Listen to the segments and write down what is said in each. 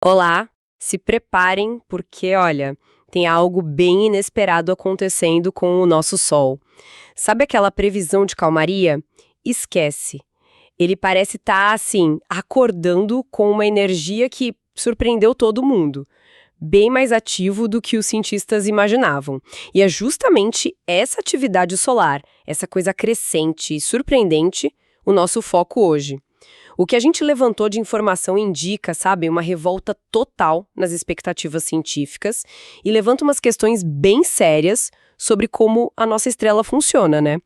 Olá, se preparem porque, olha, tem algo bem inesperado acontecendo com o nosso Sol. Sabe aquela previsão de calmaria? Esquece. Ele parece estar, assim, acordando com uma energia que surpreendeu todo mundo. Bem mais ativo do que os cientistas imaginavam. E é justamente essa atividade solar, essa coisa crescente e surpreendente, o nosso foco hoje. O que a gente levantou de informação indica, sabe, uma revolta total nas expectativas científicas e levanta umas questões bem sérias sobre como a nossa estrela funciona, né?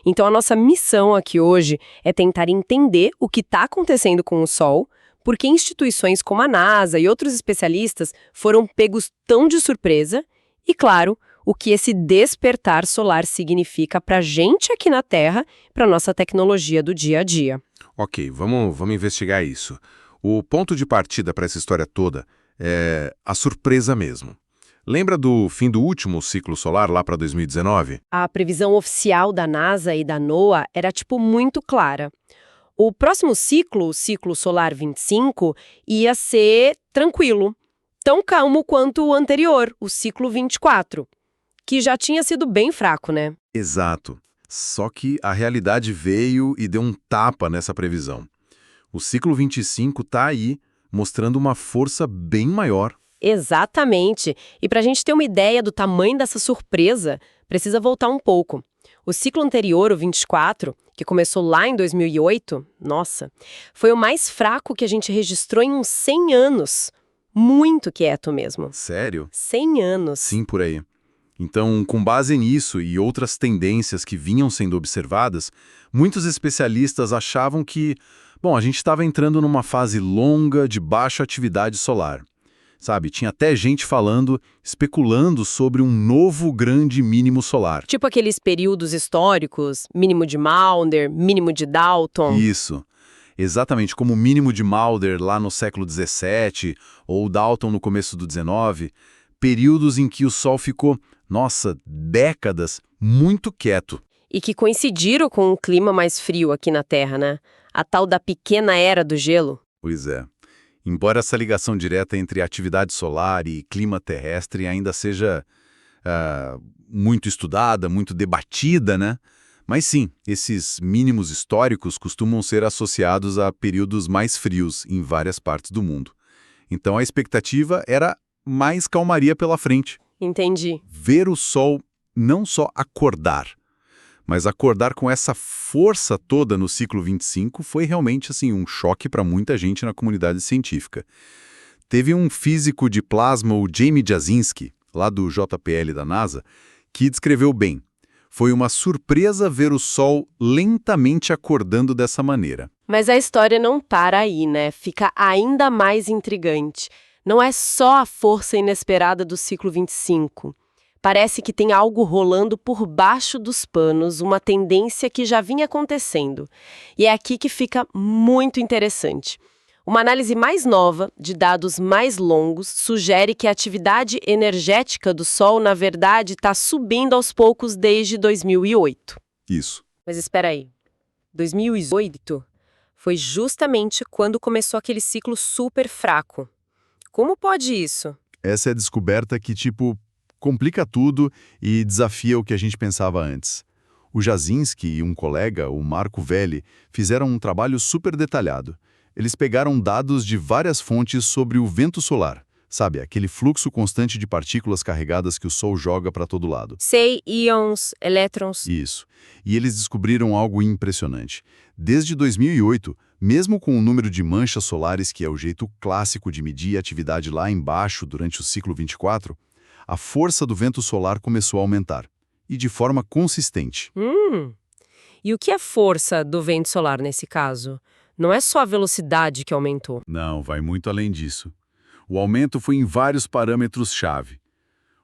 Então a nossa missão aqui hoje é tentar entender o que está acontecendo com o Sol, porque instituições como a NASA e outros especialistas foram pegos tão de surpresa e, claro, o que esse despertar solar significa para a gente aqui na Terra, para a nossa tecnologia do dia a dia. Ok, vamos investigar isso. O ponto de partida para essa história toda é a surpresa mesmo. Lembra do fim do último ciclo solar lá para 2019? A previsão oficial da NASA e da NOAA era, tipo, muito clara. O próximo ciclo, o ciclo solar 25, ia ser tranquilo, tão calmo quanto o anterior, o ciclo 24, que já tinha sido bem fraco, né? Exato. Só que a realidade veio e deu um tapa nessa previsão. O ciclo 25 está aí, mostrando uma força bem maior. Exatamente. E para a gente ter uma ideia do tamanho dessa surpresa, precisa voltar um pouco. O ciclo anterior, o 24, que começou lá em 2008, nossa, foi o mais fraco que a gente registrou em uns 100 anos. Muito quieto mesmo. Sério? 100 anos. Sim, por aí. Então, com base nisso e outras tendências que vinham sendo observadas, muitos especialistas achavam que, bom, a gente estava entrando numa fase longa de baixa atividade solar. Sabe, tinha até gente falando, especulando sobre um novo grande mínimo solar. Tipo aqueles períodos históricos, mínimo de Maunder, mínimo de Dalton. Isso. Exatamente como o mínimo de Maunder lá no século XVII ou Dalton no começo do XIX, períodos em que o Sol ficou, nossa, décadas muito quieto. E que coincidiram com um clima mais frio aqui na Terra, né? A tal da pequena era do gelo. Pois é. Embora essa ligação direta entre atividade solar e clima terrestre ainda seja muito estudada, muito debatida, né? Mas sim, esses mínimos históricos costumam ser associados a períodos mais frios em várias partes do mundo. Então a expectativa era mais calmaria pela frente. Entendi. Ver o Sol não só acordar, mas acordar com essa força toda no ciclo 25 foi realmente assim, um choque para muita gente na comunidade científica. Teve um físico de plasma, o Jamie Jasinski, lá do JPL da NASA, que descreveu bem. Foi uma surpresa ver o Sol lentamente acordando dessa maneira. Mas a história não para aí, né? Fica ainda mais intrigante. Não é só a força inesperada do ciclo 25. Parece que tem algo rolando por baixo dos panos, uma tendência que já vinha acontecendo. E é aqui que fica muito interessante. Uma análise mais nova, de dados mais longos, sugere que a atividade energética do Sol, na verdade, está subindo aos poucos desde 2008. Isso. Mas espera aí. 2008 foi justamente quando começou aquele ciclo super fraco. Como pode isso? Essa é a descoberta que, complica tudo e desafia o que a gente pensava antes. O Jasinski e um colega, o Marco Velli, fizeram um trabalho super detalhado. Eles pegaram dados de várias fontes sobre o vento solar, sabe, aquele fluxo constante de partículas carregadas que o Sol joga para todo lado. Sei, íons, elétrons. Isso. E eles descobriram algo impressionante. Desde 2008, mesmo com o número de manchas solares, que é o jeito clássico de medir a atividade lá embaixo durante o ciclo 24, a força do vento solar começou a aumentar. E de forma consistente. E o que é força do vento solar nesse caso? Não é só a velocidade que aumentou. Não, vai muito além disso. O aumento foi em vários parâmetros-chave.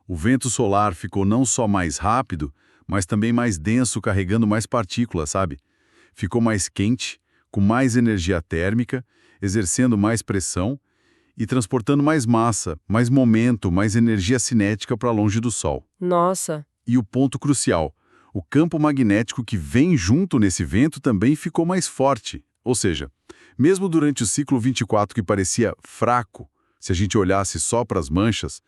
O vento solar ficou não só mais rápido, mas também mais denso, carregando mais partículas, sabe? Ficou mais quente, com mais energia térmica, exercendo mais pressão e transportando mais massa, mais momento, mais energia cinética para longe do Sol. Nossa. E o ponto crucial, o campo magnético que vem junto nesse vento também ficou mais forte. Ou seja, mesmo durante o ciclo 24 que parecia fraco, Se a gente olhasse só para as manchas,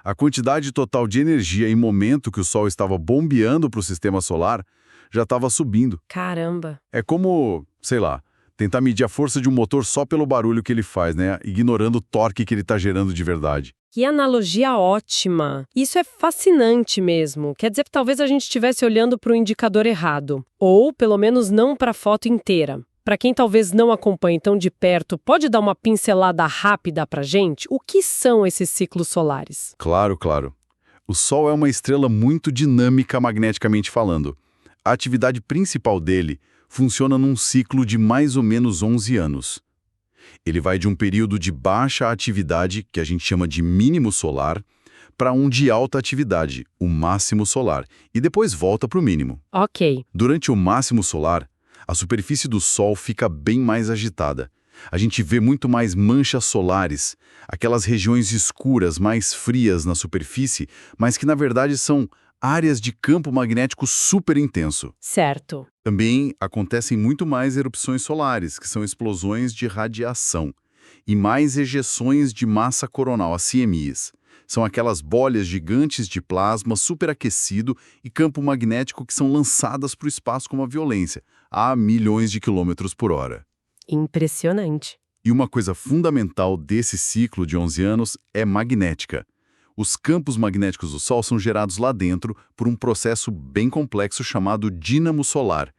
a quantidade total de energia e momento que o Sol estava bombeando para o sistema solar já estava subindo. Caramba! É como, sei lá, tentar medir a força de um motor só pelo barulho que ele faz, né? Ignorando o torque que ele está gerando de verdade. Que analogia ótima! Isso é fascinante mesmo. Quer dizer que talvez a gente estivesse olhando para o indicador errado. Ou, pelo menos, não para a foto inteira. Para quem talvez não acompanhe tão de perto, pode dar uma pincelada rápida para a gente? O que são esses ciclos solares? Claro, claro. O Sol é uma estrela muito dinâmica magneticamente falando. A atividade principal dele funciona num ciclo de mais ou menos 11 anos. Ele vai de um período de baixa atividade, que a gente chama de mínimo solar, para um de alta atividade, o máximo solar, e depois volta para o mínimo. Ok. Durante o máximo solar, a superfície do Sol fica bem mais agitada. A gente vê muito mais manchas solares, aquelas regiões escuras, mais frias na superfície, mas que na verdade são áreas de campo magnético super intenso. Certo. Também acontecem muito mais erupções solares, que são explosões de radiação, e mais ejeções de massa coronal, as CMEs. São aquelas bolhas gigantes de plasma superaquecido e campo magnético que são lançadas para o espaço com uma violência, a milhões de quilômetros por hora. Impressionante. E uma coisa fundamental desse ciclo de 11 anos é magnética. Os campos magnéticos do Sol são gerados lá dentro por um processo bem complexo chamado dínamo solar.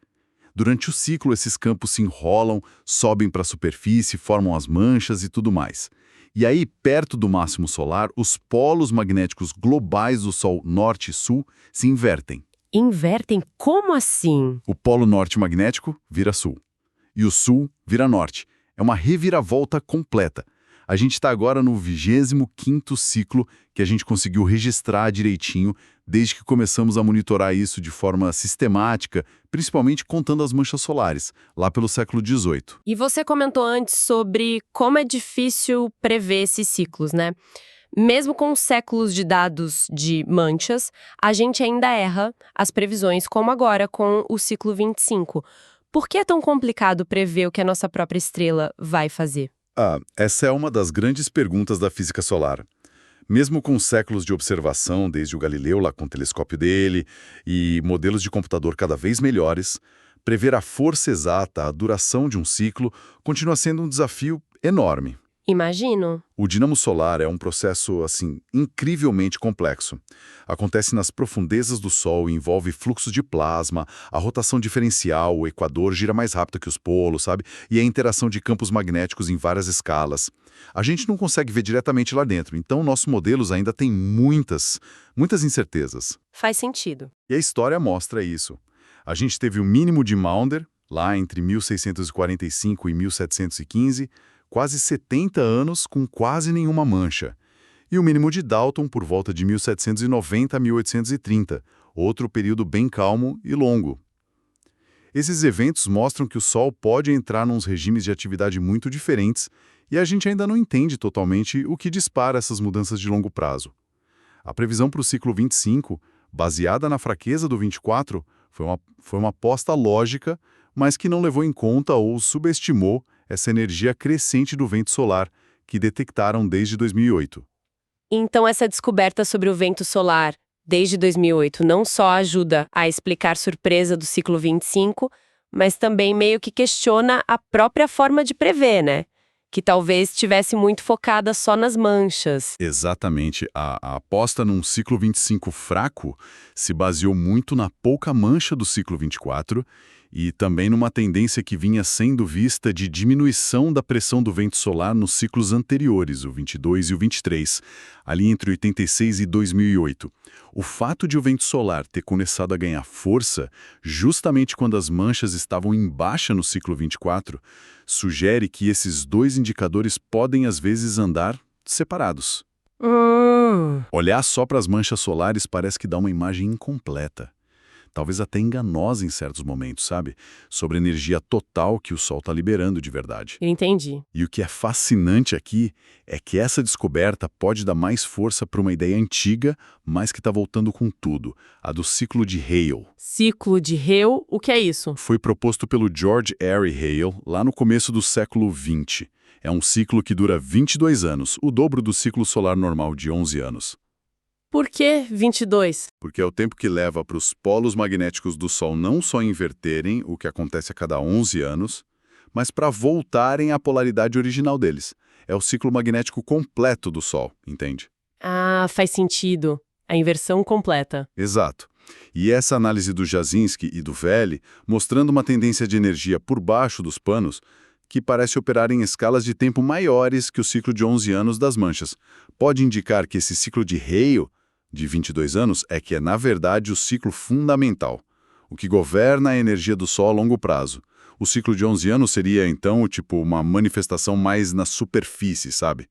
Durante o ciclo, esses campos se enrolam, sobem para a superfície, formam as manchas e tudo mais. E aí, perto do máximo solar, os polos magnéticos globais do Sol norte e sul se invertem. Invertem? Como assim? O polo norte magnético vira sul. E o sul vira norte. É uma reviravolta completa. A gente está agora no 25º ciclo que a gente conseguiu registrar direitinho desde que começamos a monitorar isso de forma sistemática, principalmente contando as manchas solares, lá pelo século XVIII. E você comentou antes sobre como é difícil prever esses ciclos, né? Mesmo com séculos de dados de manchas, a gente ainda erra as previsões, como agora com o ciclo 25. Por que é tão complicado prever o que a nossa própria estrela vai fazer? Essa é uma das grandes perguntas da física solar. Mesmo com séculos de observação, desde o Galileu lá com o telescópio dele, e modelos de computador cada vez melhores, prever a força exata, a duração de um ciclo, continua sendo um desafio enorme. Imagino. O dínamo solar é um processo, assim, incrivelmente complexo. Acontece nas profundezas do Sol e envolve fluxos de plasma, a rotação diferencial, o equador gira mais rápido que os polos, sabe? E a interação de campos magnéticos em várias escalas. A gente não consegue ver diretamente lá dentro, então nossos modelos ainda têm muitas incertezas. Faz sentido. E a história mostra isso. A gente teve o mínimo de Maunder, lá entre 1645 e 1715, quase 70 anos com quase nenhuma mancha. E o mínimo de Dalton por volta de 1790 a 1830, outro período bem calmo e longo. Esses eventos mostram que o Sol pode entrar nos regimes de atividade muito diferentes e a gente ainda não entende totalmente o que dispara essas mudanças de longo prazo. A previsão para o ciclo 25, baseada na fraqueza do 24, foi uma aposta lógica, mas que não levou em conta ou subestimou essa energia crescente do vento solar que detectaram desde 2008. Então, essa descoberta sobre o vento solar desde 2008 não só ajuda a explicar a surpresa do ciclo 25, mas também meio que questiona a própria forma de prever, né? Que talvez estivesse muito focada só nas manchas. Exatamente. A aposta num ciclo 25 fraco se baseou muito na pouca mancha do ciclo 24 e também numa tendência que vinha sendo vista de diminuição da pressão do vento solar nos ciclos anteriores, o 22 e o 23, ali entre 86 e 2008. O fato de o vento solar ter começado a ganhar força justamente quando as manchas estavam em baixa no ciclo 24, sugere que esses dois indicadores podem às vezes andar separados. Olhar só para as manchas solares parece que dá uma imagem incompleta. Talvez até enganosa em certos momentos, sabe? Sobre a energia total que o Sol está liberando de verdade. Entendi. E o que é fascinante aqui é que essa descoberta pode dar mais força para uma ideia antiga, mas que está voltando com tudo, a do ciclo de Hale. Ciclo de Hale, o que é isso? Foi proposto pelo George Airy Hale lá no começo do século XX. É um ciclo que dura 22 anos, o dobro do ciclo solar normal de 11 anos. Por que 22? Porque é o tempo que leva para os polos magnéticos do Sol não só inverterem, o que acontece a cada 11 anos, mas para voltarem à polaridade original deles. É o ciclo magnético completo do Sol, entende? Ah, faz sentido. A inversão completa. Exato. E essa análise do Jasinski e do Velle, mostrando uma tendência de energia por baixo dos panos, que parece operar em escalas de tempo maiores que o ciclo de 11 anos das manchas, pode indicar que esse ciclo de Hale, de 22 anos, é que é, na verdade, o ciclo fundamental, o que governa a energia do Sol a longo prazo. O ciclo de 11 anos seria, então, tipo uma manifestação mais na superfície, sabe?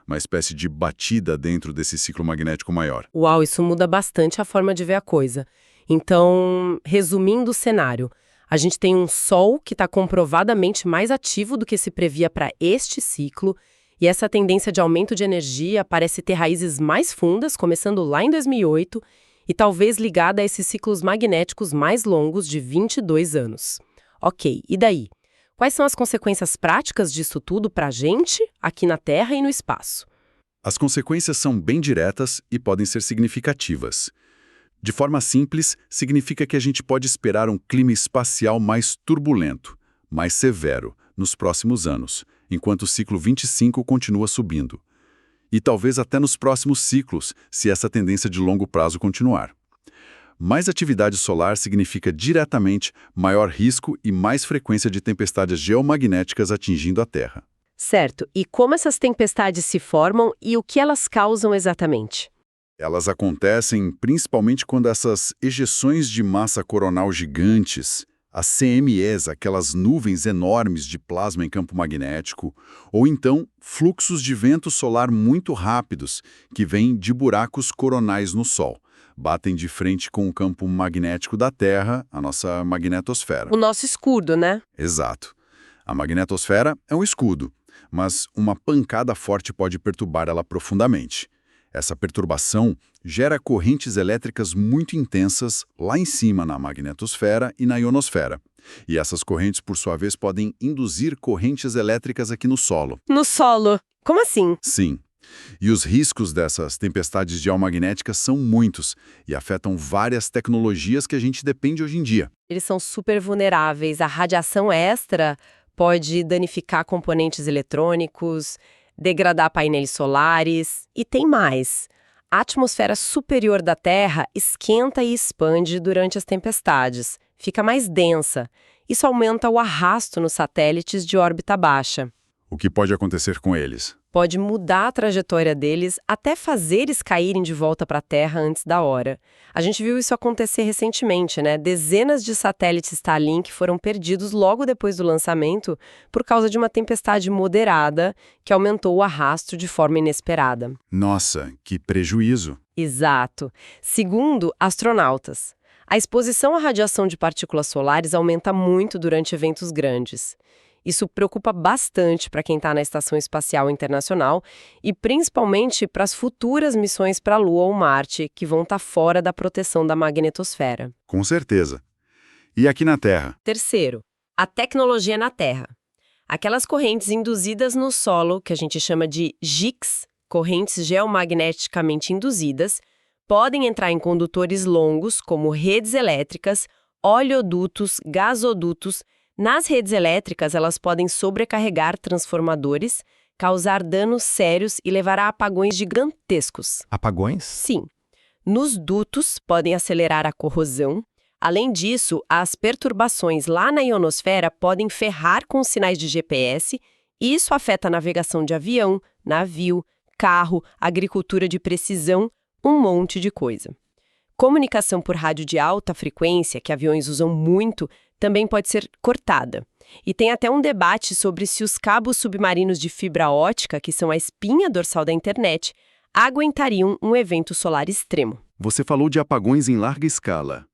Uma espécie de batida dentro desse ciclo magnético maior. Uau, isso muda bastante a forma de ver a coisa. Então, resumindo o cenário, a gente tem um Sol que está comprovadamente mais ativo do que se previa para este ciclo, e essa tendência de aumento de energia parece ter raízes mais fundas, começando lá em 2008, e talvez ligada a esses ciclos magnéticos mais longos de 22 anos. Ok, e daí? Quais são as consequências práticas disso tudo para a gente, aqui na Terra e no espaço? As consequências são bem diretas e podem ser significativas. De forma simples, significa que a gente pode esperar um clima espacial mais turbulento, mais severo, nos próximos anos, enquanto o ciclo 25 continua subindo. E talvez até nos próximos ciclos, se essa tendência de longo prazo continuar. Mais atividade solar significa diretamente maior risco e mais frequência de tempestades geomagnéticas atingindo a Terra. Certo, e como essas tempestades se formam e o que elas causam exatamente? Elas acontecem principalmente quando essas ejeções de massa coronal gigantes, as CMEs, aquelas nuvens enormes de plasma em campo magnético, ou então fluxos de vento solar muito rápidos que vêm de buracos coronais no Sol. Batem de frente com o campo magnético da Terra, a nossa magnetosfera. O nosso escudo, né? Exato. A magnetosfera é um escudo, mas uma pancada forte pode perturbar ela profundamente. Essa perturbação gera correntes elétricas muito intensas lá em cima na magnetosfera e na ionosfera. E essas correntes, por sua vez, podem induzir correntes elétricas aqui no solo. No solo. Como assim? Sim. E os riscos dessas tempestades geomagnéticas são muitos e afetam várias tecnologias que a gente depende hoje em dia. Eles são super vulneráveis. A radiação extra pode danificar componentes eletrônicos, degradar painéis solares. E tem mais. A atmosfera superior da Terra esquenta e expande durante as tempestades. Fica mais densa. Isso aumenta o arrasto nos satélites de órbita baixa. O que pode acontecer com eles? Pode mudar a trajetória deles até fazer eles caírem de volta para a Terra antes da hora. A gente viu isso acontecer recentemente, né? Dezenas de satélites Starlink foram perdidos logo depois do lançamento por causa de uma tempestade moderada que aumentou o arrasto de forma inesperada. Nossa, que prejuízo! Exato. Segundo astronautas, a exposição à radiação de partículas solares aumenta muito durante eventos grandes. Isso preocupa bastante para quem está na Estação Espacial Internacional e principalmente para as futuras missões para a Lua ou Marte, que vão estar fora da proteção da magnetosfera. Com certeza. E aqui na Terra? Terceiro, a tecnologia na Terra. Aquelas correntes induzidas no solo, que a gente chama de GICs, correntes geomagneticamente induzidas, podem entrar em condutores longos, como redes elétricas, oleodutos, gasodutos. Nas redes elétricas, elas podem sobrecarregar transformadores, causar danos sérios e levar a apagões gigantescos. Apagões? Sim. Nos dutos, podem acelerar a corrosão. Além disso, as perturbações lá na ionosfera podem ferrar com os sinais de GPS e isso afeta a navegação de avião, navio, carro, agricultura de precisão, um monte de coisa. Comunicação por rádio de alta frequência, que aviões usam muito, também pode ser cortada. E tem até um debate sobre se os cabos submarinos de fibra ótica, que são a espinha dorsal da internet, aguentariam um evento solar extremo. Você falou de apagões em larga escala.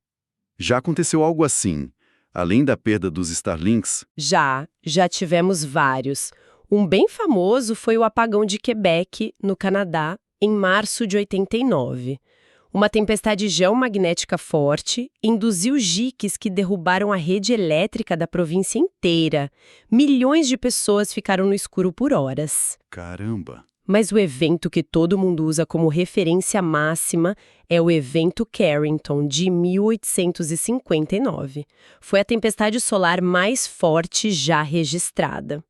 Já aconteceu algo assim, além da perda dos Starlinks? Já tivemos vários. Um bem famoso foi o apagão de Quebec, no Canadá, em março de 89. Uma tempestade geomagnética forte induziu jiques que derrubaram a rede elétrica da província inteira. Milhões de pessoas ficaram no escuro por horas. Caramba! Mas o evento que todo mundo usa como referência máxima é o evento Carrington, de 1859. Foi a tempestade solar mais forte já registrada.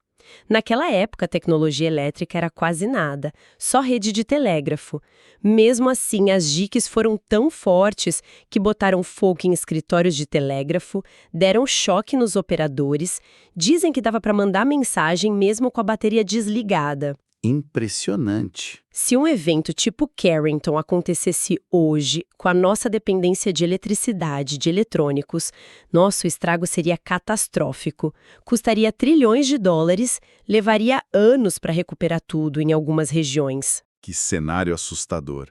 Naquela época, a tecnologia elétrica era quase nada, só rede de telégrafo. Mesmo assim, as jiques foram tão fortes que botaram fogo em escritórios de telégrafo, deram choque nos operadores, dizem que dava para mandar mensagem mesmo com a bateria desligada. Impressionante. Se um evento tipo Carrington acontecesse hoje, com a nossa dependência de eletricidade, de eletrônicos, nosso estrago seria catastrófico. Custaria trilhões de dólares, levaria anos para recuperar tudo em algumas regiões. Que cenário assustador.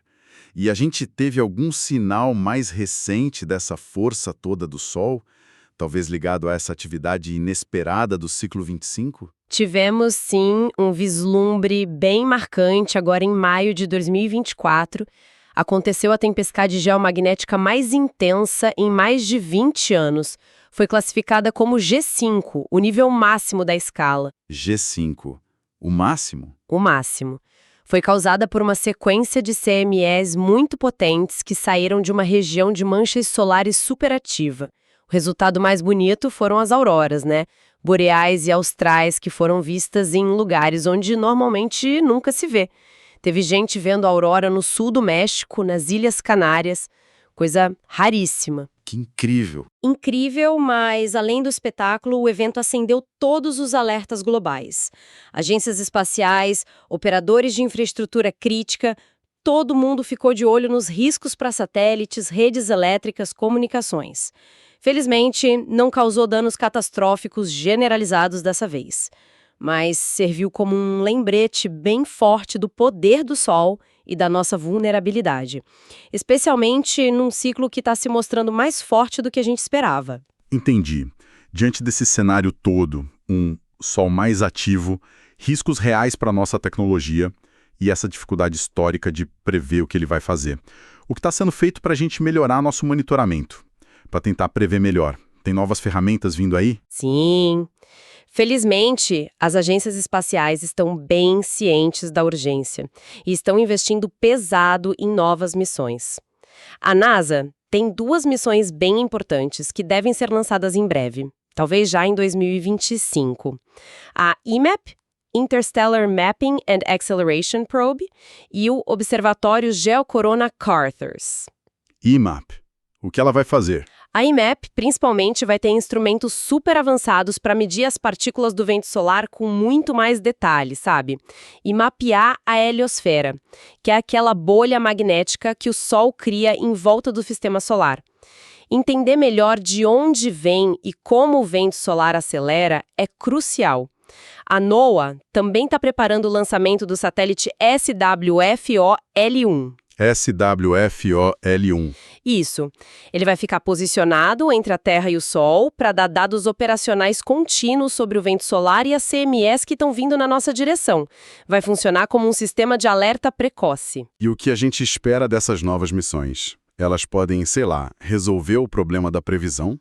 E a gente teve algum sinal mais recente dessa força toda do Sol? Talvez ligado a essa atividade inesperada do ciclo 25? Tivemos, sim, um vislumbre bem marcante agora em maio de 2024. Aconteceu a tempestade geomagnética mais intensa em mais de 20 anos. Foi classificada como G5, o nível máximo da escala. G5. O máximo? O máximo. Foi causada por uma sequência de CMEs muito potentes que saíram de uma região de manchas solares superativa. O resultado mais bonito foram as auroras, né? Boreais e austrais que foram vistas em lugares onde normalmente nunca se vê. Teve gente vendo a aurora no sul do México, nas Ilhas Canárias, coisa raríssima. Que incrível! Incrível, mas além do espetáculo, o evento acendeu todos os alertas globais. Agências espaciais, operadores de infraestrutura crítica, todo mundo ficou de olho nos riscos para satélites, redes elétricas, comunicações. Felizmente, não causou danos catastróficos generalizados dessa vez, mas serviu como um lembrete bem forte do poder do Sol e da nossa vulnerabilidade, especialmente num ciclo que está se mostrando mais forte do que a gente esperava. Entendi. Diante desse cenário todo, um Sol mais ativo, riscos reais para a nossa tecnologia e essa dificuldade histórica de prever o que ele vai fazer. O que está sendo feito para a gente melhorar nosso monitoramento? Para tentar prever melhor. Tem novas ferramentas vindo aí? Sim. Felizmente, as agências espaciais estão bem cientes da urgência e estão investindo pesado em novas missões. A NASA tem 2 missões bem importantes que devem ser lançadas em breve, talvez já em 2025. A IMAP, Interstellar Mapping and Acceleration Probe, e o Observatório Geocorona Carthurs. IMAP. O que ela vai fazer? A IMAP, principalmente, vai ter instrumentos super avançados para medir as partículas do vento solar com muito mais detalhe, sabe? E mapear a heliosfera, que é aquela bolha magnética que o Sol cria em volta do sistema solar. Entender melhor de onde vem e como o vento solar acelera é crucial. A NOAA também está preparando o lançamento do satélite SWFO-L1. SWFO-L1. Isso. Ele vai ficar posicionado entre a Terra e o Sol para dar dados operacionais contínuos sobre o vento solar e as CMEs que estão vindo na nossa direção. Vai funcionar como um sistema de alerta precoce. E o que a gente espera dessas novas missões? Elas podem, sei lá, resolver o problema da previsão?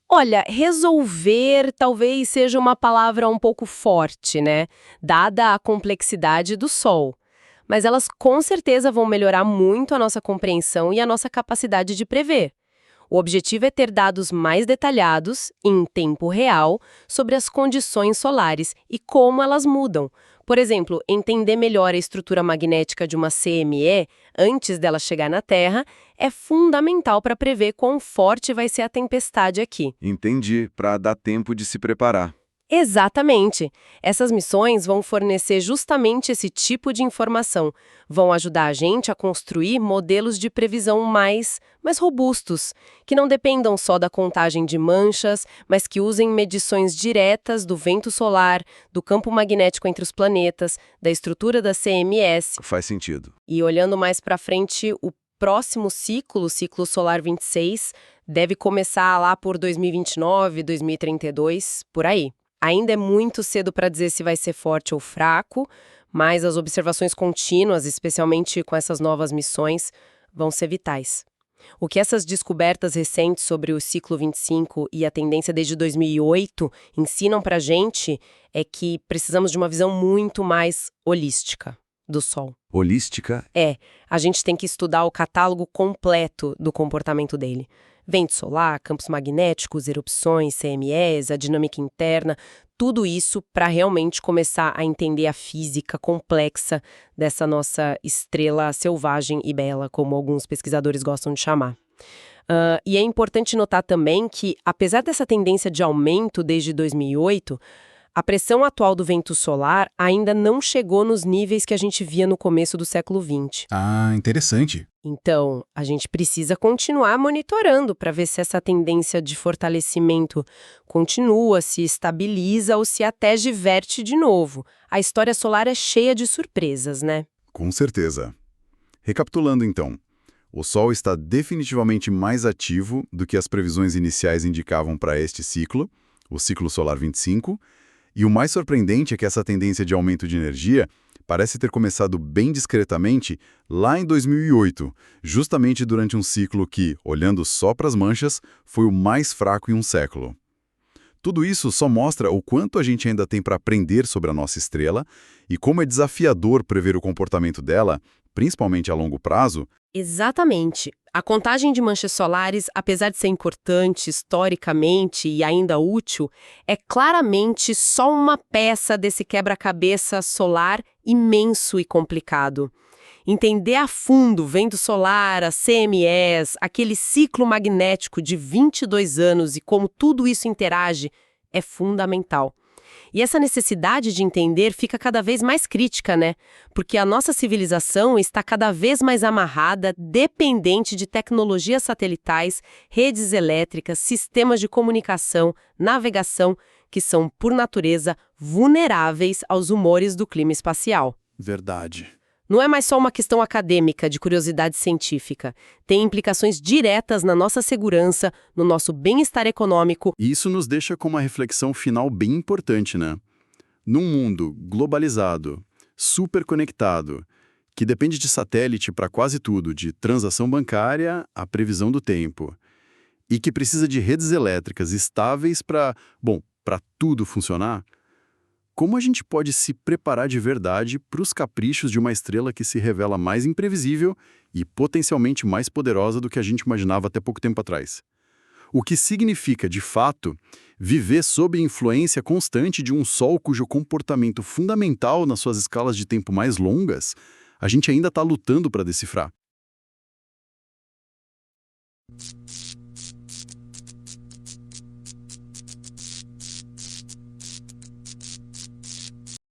Olha, resolver talvez seja uma palavra um pouco forte, né? Dada a complexidade do Sol. Mas elas com certeza vão melhorar muito a nossa compreensão e a nossa capacidade de prever. O objetivo é ter dados mais detalhados, em tempo real, sobre as condições solares e como elas mudam. Por exemplo, entender melhor a estrutura magnética de uma CME antes dela chegar na Terra é fundamental para prever quão forte vai ser a tempestade aqui. Entendi, para dar tempo de se preparar. Exatamente. Essas missões vão fornecer justamente esse tipo de informação. Vão ajudar a gente a construir modelos de previsão mais robustos, que não dependam só da contagem de manchas, mas que usem medições diretas do vento solar, do campo magnético entre os planetas, da estrutura das CMEs. Faz sentido. E olhando mais para frente, o próximo ciclo, o ciclo solar 26, deve começar lá por 2029, 2032, por aí. Ainda é muito cedo para dizer se vai ser forte ou fraco, mas as observações contínuas, especialmente com essas novas missões, vão ser vitais. O que essas descobertas recentes sobre o ciclo 25 e a tendência desde 2008 ensinam pra gente é que precisamos de uma visão muito mais holística do Sol. Holística? A gente tem que estudar o catálogo completo do comportamento dele. Vento solar, campos magnéticos, erupções, CMEs, a dinâmica interna, tudo isso para realmente começar a entender a física complexa dessa nossa estrela selvagem e bela, como alguns pesquisadores gostam de chamar. E é importante notar também que, apesar dessa tendência de aumento desde 2008, a pressão atual do vento solar ainda não chegou nos níveis que a gente via no começo do século XX. Ah, interessante. Então, a gente precisa continuar monitorando para ver se essa tendência de fortalecimento continua, se estabiliza ou se até diverte de novo. A história solar é cheia de surpresas, né? Com certeza. Recapitulando então, o Sol está definitivamente mais ativo do que as previsões iniciais indicavam para este ciclo, o ciclo solar 25, e o mais surpreendente é que essa tendência de aumento de energia parece ter começado bem discretamente lá em 2008, justamente durante um ciclo que, olhando só para as manchas, foi o mais fraco em um século. Tudo isso só mostra o quanto a gente ainda tem para aprender sobre a nossa estrela e como é desafiador prever o comportamento dela, principalmente a longo prazo. Exatamente. A contagem de manchas solares, apesar de ser importante historicamente e ainda útil, é claramente só uma peça desse quebra-cabeça solar imenso e complicado. Entender a fundo o vento solar, as CMEs, aquele ciclo magnético de 22 anos e como tudo isso interage é fundamental. E essa necessidade de entender fica cada vez mais crítica, né? Porque a nossa civilização está cada vez mais amarrada, dependente de tecnologias satelitais, redes elétricas, sistemas de comunicação, navegação, que são, por natureza, vulneráveis aos humores do clima espacial. Verdade. Não é mais só uma questão acadêmica de curiosidade científica. Tem implicações diretas na nossa segurança, no nosso bem-estar econômico. E isso nos deixa com uma reflexão final bem importante, né? Num mundo globalizado, superconectado, que depende de satélite para quase tudo, de transação bancária à previsão do tempo, e que precisa de redes elétricas estáveis para tudo funcionar, como a gente pode se preparar de verdade para os caprichos de uma estrela que se revela mais imprevisível e potencialmente mais poderosa do que a gente imaginava até pouco tempo atrás? O que significa, de fato, viver sob influência constante de um Sol cujo comportamento fundamental nas suas escalas de tempo mais longas, a gente ainda está lutando para decifrar.